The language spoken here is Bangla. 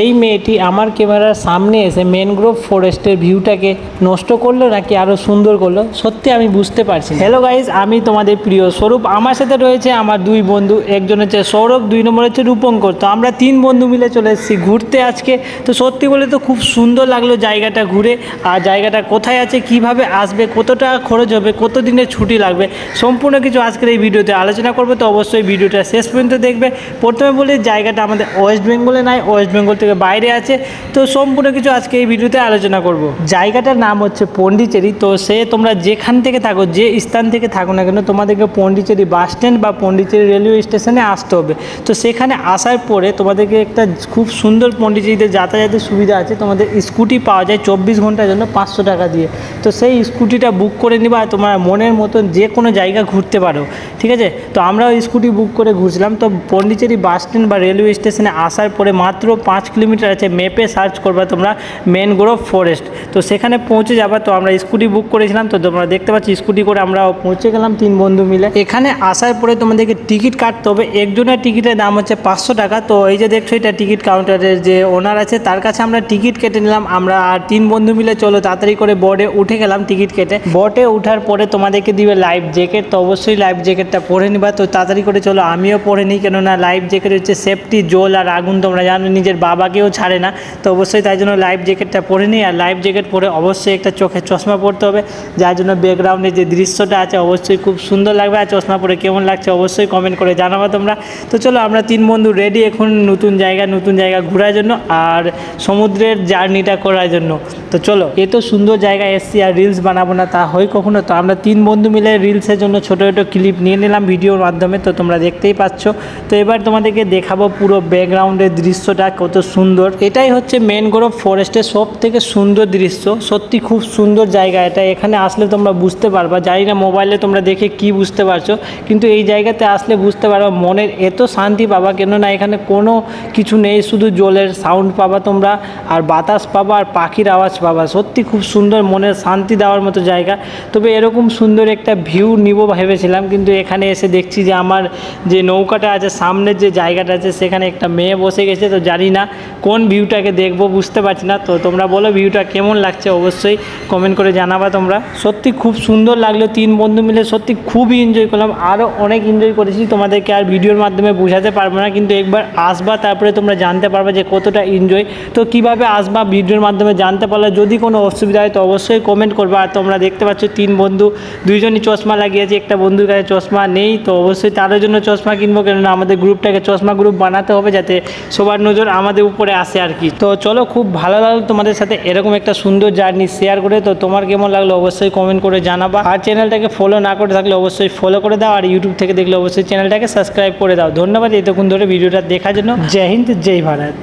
এই মেয়েটি আমার ক্যামেরার সামনে এসে ম্যানগ্রোভ ফরেস্টের ভিউটাকে নষ্ট করলো নাকি আরও সুন্দর করলো, সত্যি আমি বুঝতে পারছি না। হ্যালো গাইজ, আমি তোমাদের প্রিয় স্বরূপ। আমার সাথে রয়েছে আমার দুই বন্ধু, একজন হচ্ছে সৌরভ, দুই নম্বর হচ্ছে রূপঙ্কর। তো আমরা তিন বন্ধু মিলে চলে এসেছি ঘুরতে আজকে। তো সত্যি বলে তো খুব সুন্দর লাগলো জায়গাটা ঘুরে। আর জায়গাটা কোথায় আছে, কিভাবে আসবে, কত টাকা খরচ হবে, কত দিনের ছুটি লাগবে, সম্পূর্ণ কিছু আজকের এই ভিডিওতে আলোচনা করবো। তো অবশ্যই ভিডিওটা শেষ পর্যন্ত দেখবে। প্রথমে বলি জায়গাটা আমাদের ওয়েস্ট বেঙ্গলে নাই, ওয়েস্ট বেঙ্গল থেকে বাইরে আছে। তো সম্পূর্ণ কিছু আজকে এই ভিডিওতে আলোচনা করব। জায়গাটার নাম হচ্ছে পন্ডিচেরি। তো তোমরা যেখান থেকে থাকো, যে স্থান থেকে থাকো না কেন, তোমাদেরকে পন্ডিচেরি বাস স্ট্যান্ড বা পন্ডিচেরি রেলওয়ে স্টেশনে আসতে হবে। তো সেখানে আসার পরে তোমাদেরকে একটা খুব সুন্দর পন্ডিচেরিতে যাতায়াতের সুবিধা আছে। তোমাদের স্কুটি পাওয়া যায় 24 ঘন্টার জন্য 500 টাকা দিয়ে। তো সেই স্কুটিটা বুক করে নিবা, তোমার মনের মতন যে কোনো জায়গা ঘুরতে পারো, ঠিক আছে। তো আমরাও স্কুটি বুক করে ঘুরছিলাম। তো পন্ডিচেরি বাস স্ট্যান্ড বা রেলওয়ে স্টেশনে আসার পরে মাত্র 5 কিলোমিটার আছে, মেপে সার্চ করবা তোমরা ম্যানগ্রোভ ফরেস্ট। তো সেখানে পৌঁছে যাবা। তো আমরা স্কুটি বুক করেছিলাম, তো তোমরা দেখতে পাচ্ছি স্কুটি করে আমরা পৌঁছে গেলাম তিন বন্ধু মিলে। এখানে আসার পরে তোমাদেরকে টিকিট কাটতে হবে। একজনের টিকিটের দাম হচ্ছে 500 টাকা। তো এই যে দেখছো, এটা টিকিট কাউন্টারের যে ওনার আছে তার কাছে আমরা টিকিট কেটে নিলাম। আমরা আর তিন বন্ধু মিলে চলো তাড়াতাড়ি করে বোর্ডে উঠে গেলাম টিকিট কেটে। বোর্ডে ওঠার পরে তোমাদেরকে দিবে লাইফ জ্যাকেট। তো অবশ্যই লাইফ জ্যাকেটটা পরে নিবা। তো তাড়াতাড়ি করে চলো, আমিও পরে নিই, কেননা লাইফ জ্যাকেট হচ্ছে সেফটি। জল আর আগুন তোমরা জানো, নিজের বাবাকেও ছাড়ে না। তো অবশ্যই তাই জন্য লাইফ জ্যাকেটটা পরে নিই। আর লাইফ জ্যাকেট পরে অবশ্যই একটা চোখে চশমা পরতে হবে, যার জন্য ব্যাকগ্রাউন্ডে যে দৃশ্যটা আছে অবশ্যই খুব সুন্দর লাগবে। আর চশমা পরে কেমন লাগছে অবশ্যই কমেন্ট করে জানাবো তোমরা। তো চলো, আমরা তিন বন্ধু রেডি এখন নতুন জায়গা ঘোরার জন্য আর সমুদ্রের জার্নিটা করার জন্য। তো চলো, এত সুন্দর জায়গা এসছি আর রিলস বানাবো না তা হয় কখনো? তো আমরা তিন বন্ধু মিলে রিলসের জন্য ছোটো ছোটো ক্লিপ নিয়ে নিলাম ভিডিওর মাধ্যমে। তো তোমরা দেখতেই পাচ্ছ। তো এবার তোমাদেরকে দেখাবো পুরো ব্যাকগ্রাউন্ডের দৃশ্যটা কত সুন্দর। এটাই হচ্ছে ম্যানগ্রোভ ফরেস্টের সব থেকে সুন্দর দৃশ্য। সত্যি খুব সুন্দর জায়গা এটা। এখানে আসলে তোমরা বুঝতে পারবা, জানি না মোবাইলে তোমরা দেখে কি বুঝতে পারছো, কিন্তু এই জায়গাতে আসলে বুঝতে পারবা, মনের এত শান্তি পাবা। কেননা এখানে কোনো কিছু নেই, শুধু জলের সাউন্ড পাবা তোমরা, আর বাতাস পাবা, আর পাখির আওয়াজ পাবা। সত্যি খুব সুন্দর, মনের শান্তি দেওয়ার মতো জায়গা। তবে এরকম সুন্দর একটা ভিউ নিব ভেবেছিলাম, কিন্তু এখানে এসে দেখছি যে আমার যে নৌকাটা আছে, সামনের যে জায়গাটা আছে, সেখানে একটা মেয়ে বসে গেছে। তো জানি না কোন ভিউটাকে দেখবো, বুঝতে পারছি না। তো তোমরা বলো ভিউটা কেমন লাগছে, অবশ্যই কমেন্ট করে জানাবা তোমরা। সত্যি খুব সুন্দর লাগলো, তিন বন্ধু মিলে সত্যি খুবই এনজয় করলাম। আরও অনেক এনজয় করেছি, তোমাদেরকে আর ভিডিওর মাধ্যমে বোঝাতে পারবো না, কিন্তু একবার আসবা তারপরে তোমরা জানতে পারবে যে কতটা এনজয়। তো কিভাবে আসবা ভিডিওর মাধ্যমে জানতে পারলে, যদি কোনো অসুবিধা হয় তো অবশ্যই কমেন্ট করবা। আর তোমরা দেখতে পাচ্ছ তিন বন্ধু, দুইজনই চশমা লাগিয়েছে, একটা বন্ধুর কাছে চশমা নেই। তো অবশ্যই তাদের জন্য চশমা কিনবো, কেননা আমাদের গ্রুপটাকে চশমা গ্রুপ বানাতে হবে, যাতে সবার নজর আমাদের উপরে আসে আর কি। তো চলো, খুব ভালো লাগলো তোমাদের সাথে এরকম একটা সুন্দর জার্নি শেয়ার করে। তো তোমার কেমন লাগলো অবশ্যই কমেন্ট করে জানাবা। আর চ্যানেলটাকে ফলো না করে থাকলে অবশ্যই ফলো করে দাও, আর ইউটিউব থেকে দেখলে অবশ্যই চ্যানেলটাকে সাবস্ক্রাইব করে দাও। ধন্যবাদ এতক্ষণ ধরে ভিডিওটা দেখার জন্য। জয় হিন্দ, জয় ভারত।